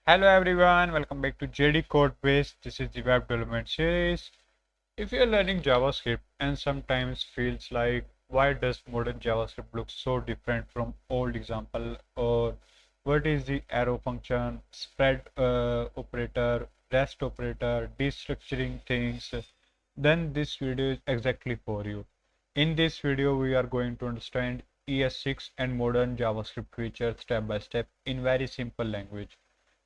Hello everyone, welcome back to JDCodebase. This is the web development series. If you're learning JavaScript and sometimes feels like why does modern JavaScript look so different from old example, or what is the arrow function, spread operator, rest operator, destructuring things, then this video is exactly for you. In this video we are going to understand ES6 and modern JavaScript features step by step in very simple language,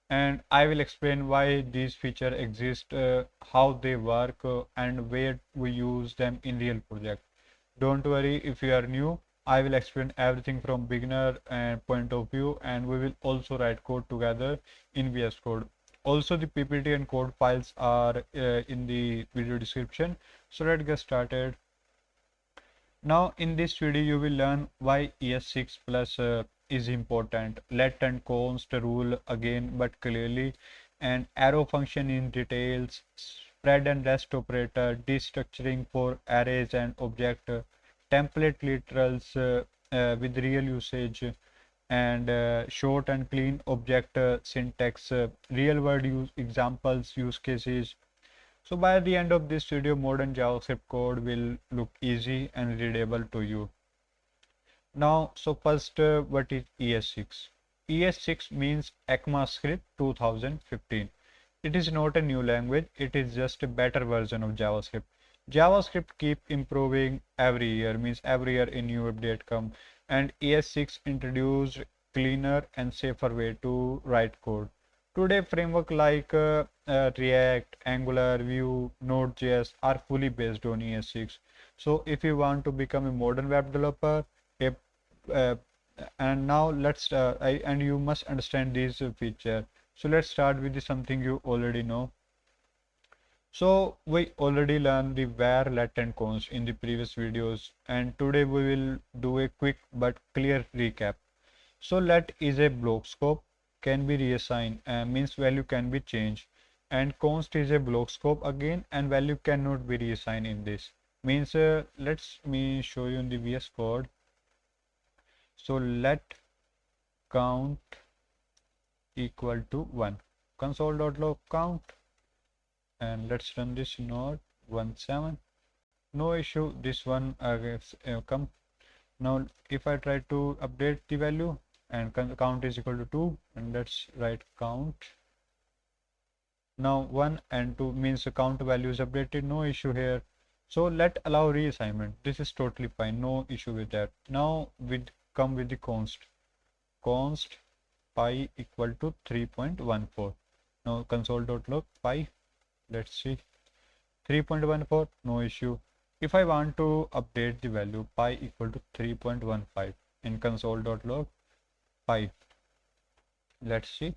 and I will explain why these features exist, how they work, and where we use them in real project. Don't worry if you are new, I will explain everything from beginner and point of view, and we will also write code together in VS Code. Also, the PPT and code files are in the video description. So let's get started. Now in this video you will learn why ES6 plus is important, let and const rule again but clearly, and arrow function in details, spread and rest operator, destructuring for arrays and object, template literals with real usage, and short and clean object syntax, real world use examples, use cases. So by the end of this video, modern JavaScript code will look easy and readable to you. Now, so first, what is ES6? ES6 means ECMAScript 2015. It is not a new language, it is just a better version of JavaScript. JavaScript keep improving every year, means every year a new update come, and ES6 introduced cleaner and safer way to write code. Today, framework like React, Angular, Vue, Node.js are fully based on ES6. So if you want to become a modern web developer, a uh, and now and you must understand these feature. So let's start with something you already know. So we already learned the where, let and const in the previous videos, and today we will do a quick but clear recap. So let is a block scope, can be reassigned, means value can be changed, and const is a block scope again, and value cannot be reassigned in this. Means let's me show you in the VS Code. So let count equal to 1, console.log count, and let's run this node 17. No issue, this one come. Now if I try to update the value, and count is equal to 2, and let's write count. Now 1 and 2 means the count value is updated, no issue here. So let allow reassignment, this is totally fine, no issue with that. Now we come with the const pi equal to 3.14. Now console.log pi, let's see, 3.14, no issue. If I want to update the value, pi equal to 3.15 in console.log pi, let's see.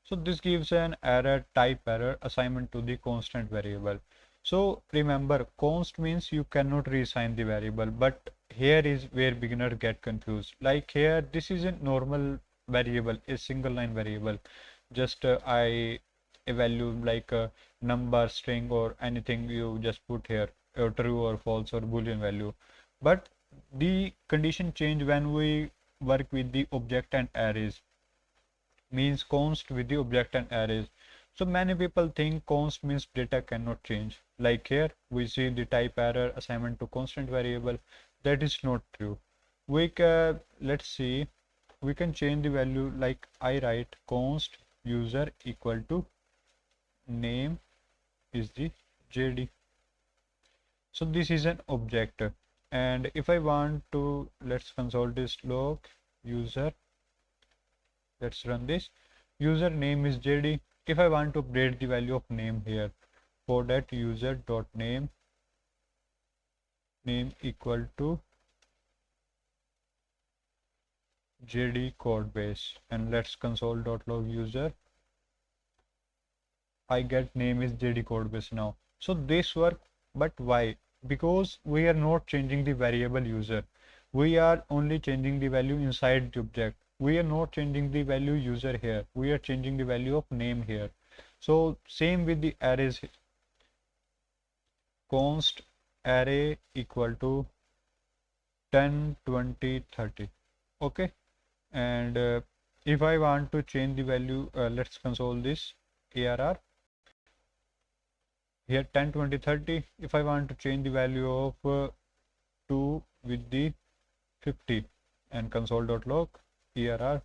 So this gives an error, type error, assignment to the constant variable. So remember, const means you cannot reassign the variable, but here is where beginner get confused. Like here, this is a normal variable, a single line variable. Just a value like a number, string, or anything you just put here, or true or false or boolean value. But the condition change when we work with the object and arrays, means const with the object and arrays. So many people think const means data cannot change. Like here we see the type error, assignment to constant variable. That is not true. We can, let's see, we can change the value, like I write const user equal to name is the JD. So this is an object, and if I want to, let's console this log user, let's run this. User name is JD. If I want to update the value of name here, for that user dot name equal to JDCodebase, and let's console.log user. I get name is JDCodebase now. So this work, but why? Because we are not changing the variable user. We are only changing the value inside the object. We are not changing the value user here. We are changing the value of name here. So same with the arrays. Const array equal to 10, 20, 30. Okay. And if I want to change the value, let's console this ARR here 10, 20, 30. If I want to change the value of 2 with the 50 and console.log ARR.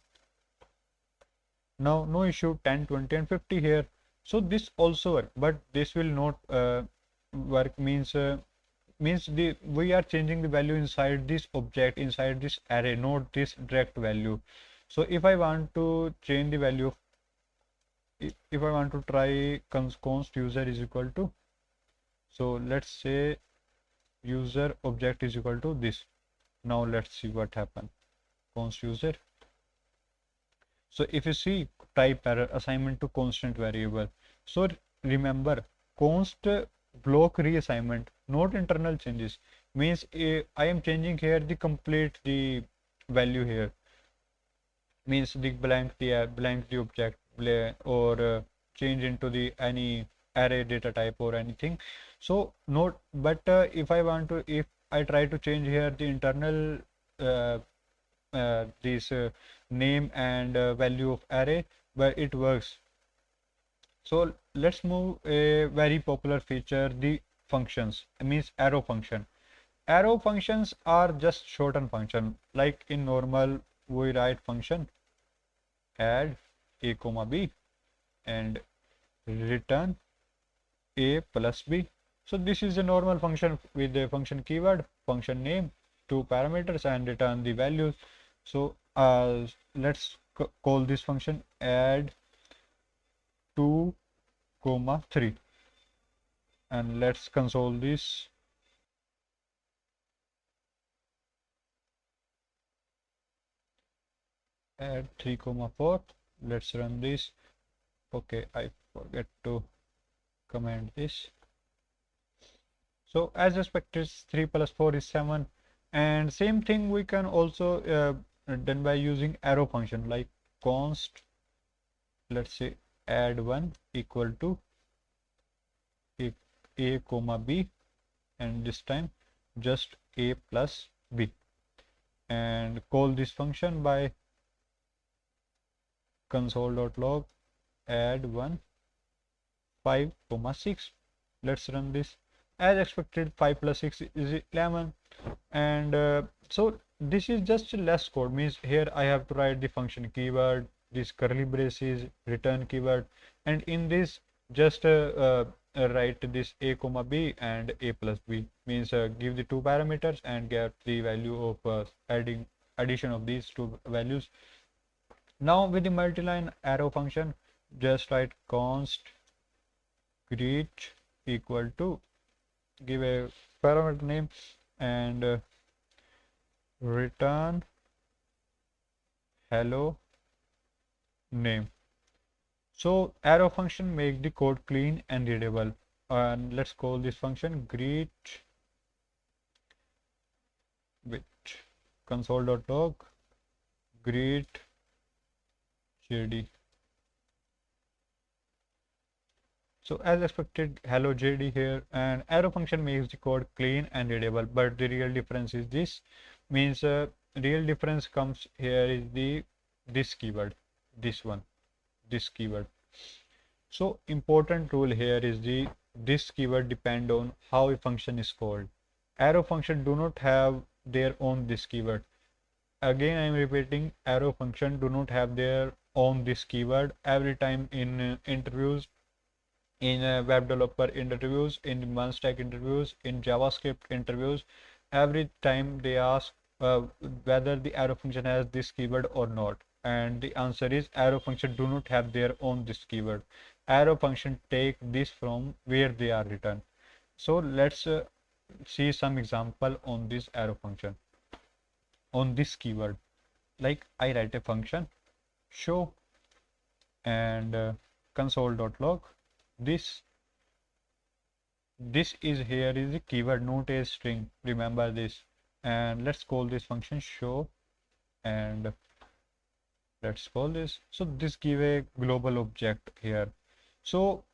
Now no issue 10, 20 and 50 here. So this also work, but this will not work means we are changing the value inside this object, inside this array, not this direct value. So if I want to change the value of, if I want to try const user is equal to, so let's say user object is equal to this. Now let's see what happened. Const user. So if you see type error assignment to constant variable. So remember const block reassignment, not internal changes. Means I am changing here the complete the value here. Means the blank the object or change into the any array data type or anything. So not, but if I want to, if I try to change here the internal this name and value of array, but it works. So let's move a very popular feature, the functions, means arrow function. Arrow functions are just shortened function. Like in normal we write function add a comma b and return a plus b. So this is a normal function with the function keyword, function name, 2 parameters and return the values. So let's call this function add 2, 3 and let's console this. Add 3, 4. Let's run this. Okay, I forget to comment this. So as expected 3 plus 4 is 7, and same thing we can also done by using arrow function like const, let's say add 1 equal to a comma b and this time just a plus b, and call this function by console.log add 1 5, 6. Let's run this. As expected 5 plus 6 is 11, and so this is just less code. Means here I have to write the function keyword, this curly braces, return keyword, and in this just write this a comma b and a plus b, means give the 2 parameters and get the value of addition of these 2 values. Now with the multi-line arrow function, just write const greet equal to, give a parameter name and return hello name. So arrow function make the code clean and readable, and let's call this function greet with console.log greet JD. So as expected hello JD here, and arrow function makes the code clean and readable, but the real difference is this. Means real difference comes here is the this keyword, this one, this keyword. So important rule here is the this keyword depend on how a function is called. Arrow function do not have their own this keyword. Again I am repeating, arrow function do not have their own this keyword. Every time in interviews, in web developer interviews, in MERN Stack interviews, in JavaScript interviews, every time they ask whether the arrow function has this keyword or not, and the answer is arrow function do not have their own this keyword. Arrow function take this from where they are written. So let's see some example on this arrow function, on this keyword. Like I write a function show and console.log this is here is the keyword, not a string, remember this. And let's call this function show and let's call this. So this give a global object here. So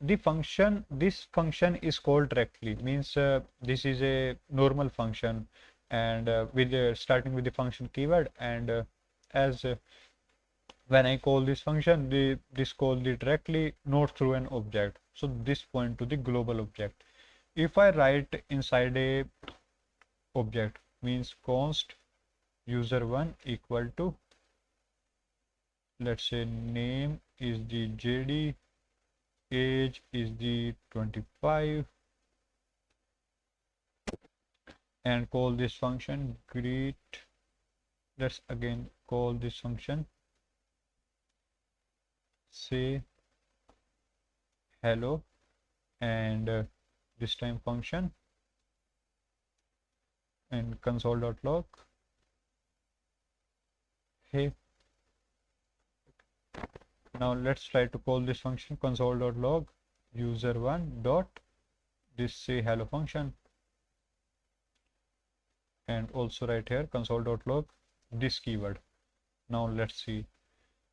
the function, this function is called directly, means this is a normal function, and with starting with the function keyword, and as when I call this function, this call the directly not through an object. So this point to the global object. If I write inside a object, means const user1 equal to, let's say name is the JD, age is the 25, and call this function greet. Let's again call this function say hello, and this time function and console.log hey. Now let's try to call this function console.log user1 dot this say hello function, and also right here console.log this keyword. Now let's see.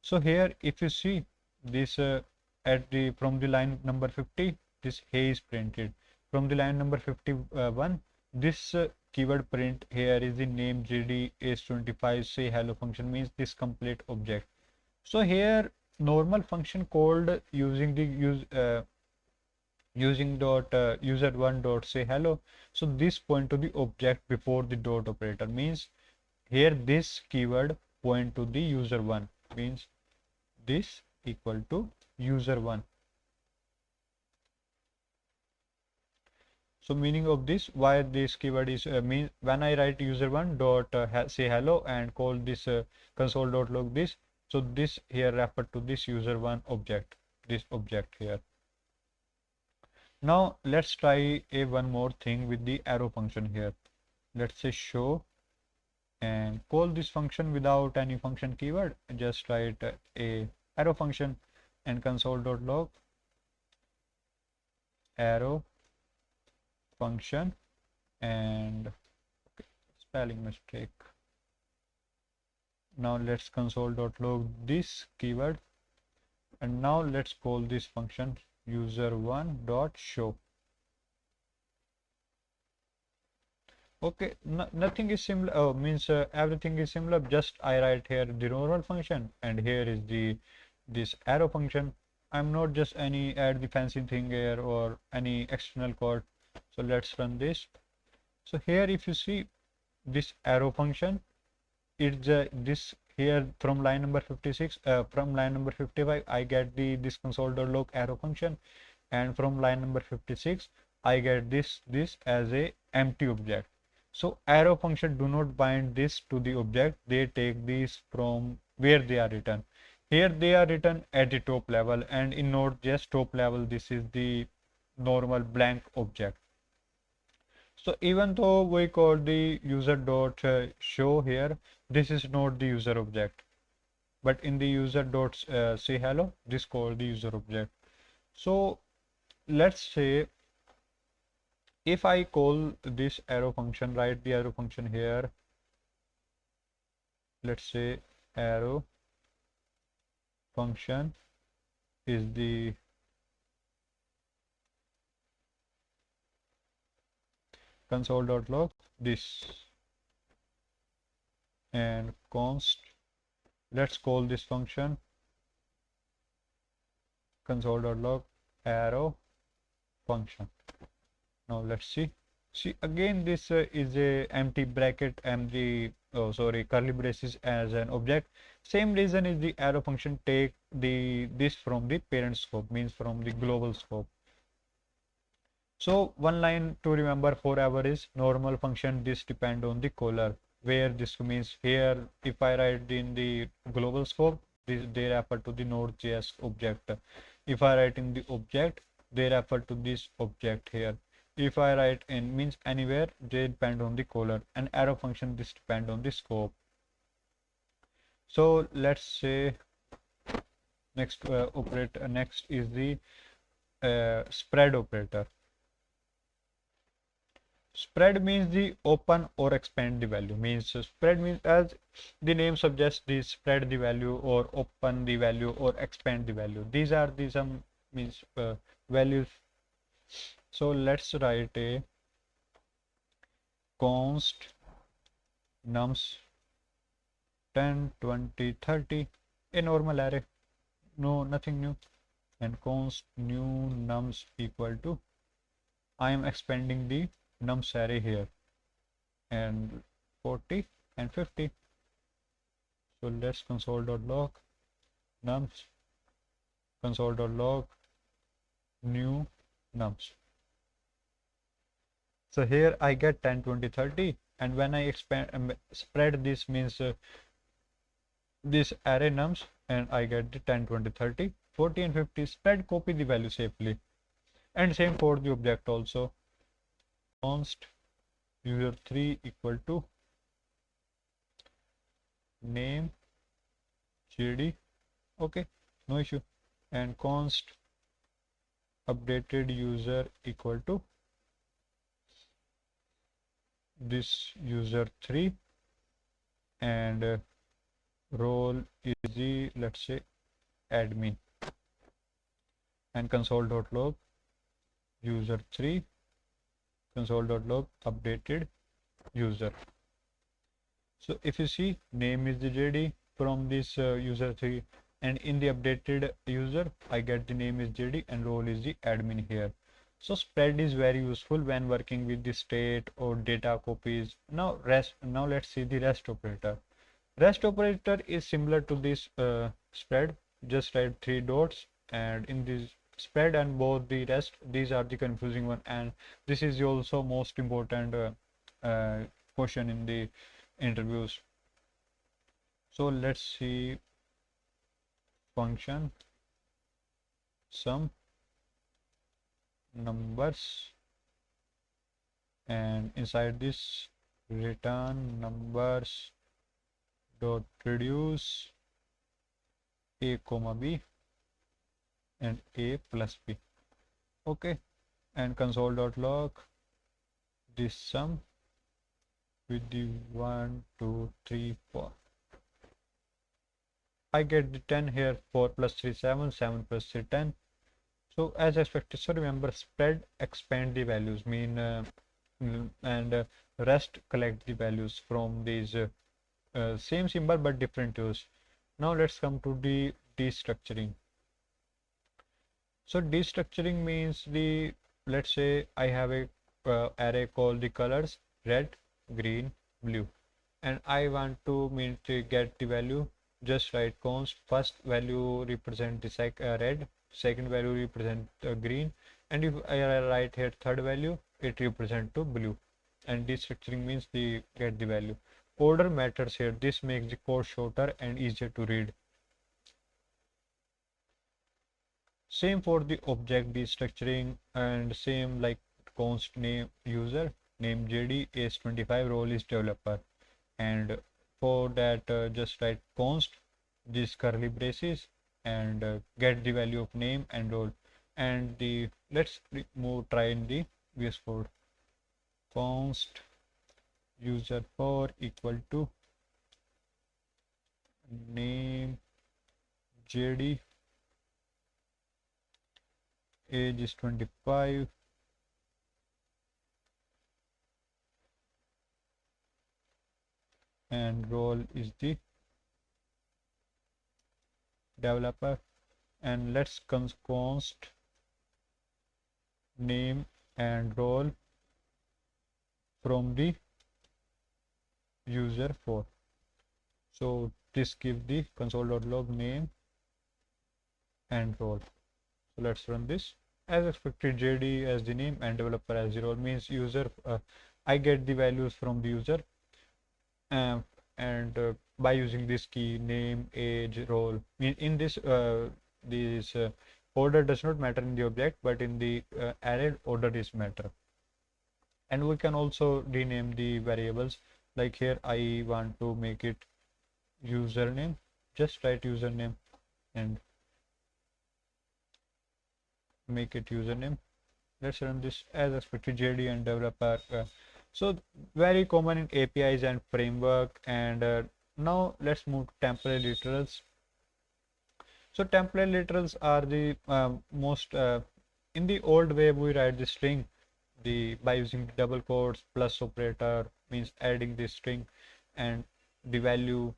So here if you see this at the from the line number 50, this hey is printed. From the line number 51, this keyword print here is the name JD is25 say hello function, means this complete object. So here normal function called using the using dot user1 dot say hello. So this point to the object before the dot operator, means here this keyword point to the user1, means this equal to user1. So meaning of this, why this keyword is means when I write user1 dot say hello and call this console.log this, so this here refer to this user1 object, this object here. Now let's try a one more thing with the arrow function here. Let's say show and call this function without any function keyword, just write a arrow function and console.log arrow function, and okay, spelling mistake. Now let's console.log this keyword, and now let's call this function user1 dot show. Okay, nothing is similar. Oh, means everything is similar. Just I write here the normal function, and here is the this arrow function. I'm not just any add the fancy thing here or any external code. So let's run this. So here if you see this arrow function, it's this here from line number 56, from line number 55 I get the this console.log arrow function, and from line number 56 I get this as a empty object. So arrow function do not bind this to the object, they take these from where they are written. Here they are written at the top level, and in Node.js top level this is the normal blank object. So even though we call the user dot show here, this is not the user object, but in the user dot say hello, this called the user object. So let's say if I call this arrow function, write the arrow function here, let's say arrow function is the console.log this, and const, let's call this function console.log arrow function. Now let's see again this is a empty bracket, empty curly braces as an object. Same reason is the arrow function take this from the parent scope, means from the global scope. So one line to remember forever is normal function this depend on the caller, where this means here if I write in the global scope, they refer to the Node.js object. If I write in the object, they refer to this object here. If I write in means anywhere, they depend on the caller, and arrow function this depend on the scope. So let's say next operator, next is the spread operator. Spread means the open or expand the value, means spread means as the name suggests, the spread the value or open the value or expand the value. These are the some means values. So let's write a const nums 10, 20, 30, a normal array, no, nothing new. And const new nums equal to, I am expanding the nums array here, and 40 and 50. So let's console.log nums, console.log new nums. So here I get 10, 20, 30, and when I expand spread this means this array nums, and I get the 10, 20, 30, 40 and 50. Spread, copy the value safely. And same for the object also. Const user3 equal to name JD. Okay, no issue. And const updated user equal to this user3, and role is the, let's say, admin. And console.log user3, console.log updated user. So if you see, name is the JD from this user3, and in the updated user I get the name is JD and role is the admin here. So spread is very useful when working with the state or data copies. Now let's see the rest operator. Rest operator is similar to this spread. Just write 3 dots and in this spread and both the rest. These are the confusing one, and this is also most important question in the interviews. So let's see function sum numbers, and inside this return numbers dot reduce a comma b and a plus b. Okay, and console.log this sum with the 1, 2, 3, 4. I get the 10 here. 4 plus 3 7, 7 plus 3 10. So as expected. So remember, spread expand the values mean and rest collect the values from these same symbol but different use. Now let's come to the destructuring. So destructuring means the, let's say I have a array called the colors red, green, blue, and I want to mean to get the value. Just write const first value represent the red, second value represent green, and if I write here third value, it represent to blue. And destructuring means the get the value. Order matters here. This makes the code shorter and easier to read. Same for the object destructuring, and same like const name user, name JD, age 25, role is developer. And for that just write const this curly braces and get the value of name and role. And the let's try in the VS Code. Const user4 equal to name JD, age is 25, and role is the developer. And let's const name and role from the user4. So this give the console.log name and role. So let's run this. As expected, JD as the name and developer as the role means user. I get the values from the user, and by using this key name, age, role. In this order does not matter in the object, but in the array order is matter. And we can also rename the variables. Like here I want to make it username. Just write username and make it username. Let's run this. As expected, JD and developer. So very common in APIs and framework. And now let's move to temporary literals. So temporary literals are the most in the old way we write the string by using the double quotes plus operator means adding this string and the value,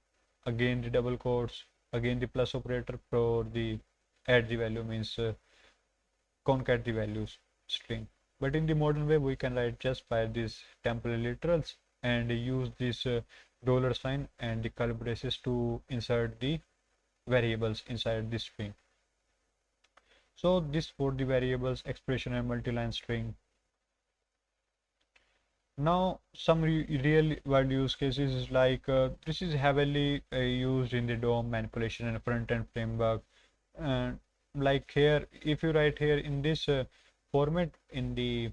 again the double quotes, again the plus operator for the add the value means concat the values string. But in the modern way, we can write just by these temporary literals and use this dollar sign and the curly braces to insert the variables inside the string. So this for the variables expression and multi-line string. Now some real world use cases is like this is heavily used in the DOM manipulation and front-end framework. And like here, if you write here in this format, in the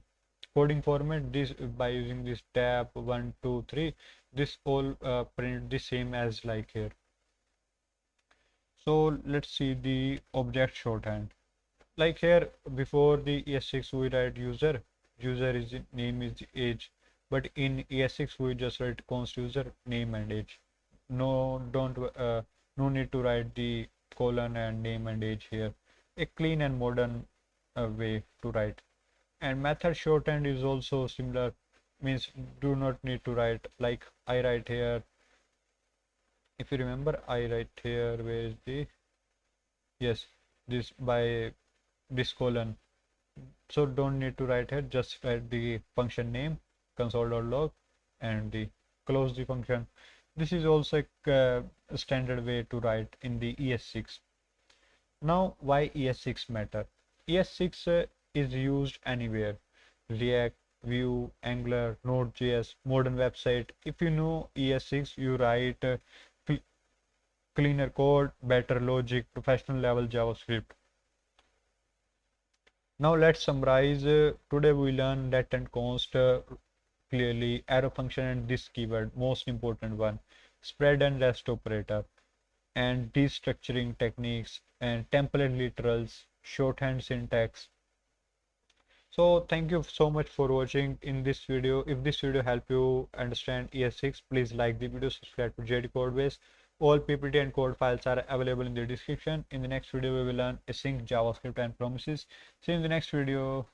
coding format, this by using this tab 1 2 3, this all print the same as like here. So let's see the object shorthand. Like here before the ES6 we write user, user is name is age, but in ES6 we just write const user name and age. No, don't no need to write the colon and name and age here. A clean and modern way to write. And method shorthand is also similar, means do not need to write like I write here. If you remember, I write here where is the yes this by this colon, so don't need to write here, just write the function name console.log and the close the function. This is also a standard way to write in the ES6. Now why ES6 matter? ES6 is used anywhere, React, Vue, Angular, Node.js, modern website. If you know ES6, you write cleaner code, better logic, professional level JavaScript. Now let's summarize. Today we learn let and const clearly, arrow function and this keyword, most important one, spread and rest operator, and destructuring techniques and template literals, shorthand syntax. So thank you so much for watching in this video. If this video helped you understand ES6, please like the video, subscribe to JDCodebase. All PPT and code files are available in the description. In the next video, we will learn async JavaScript and promises. See you in the next video.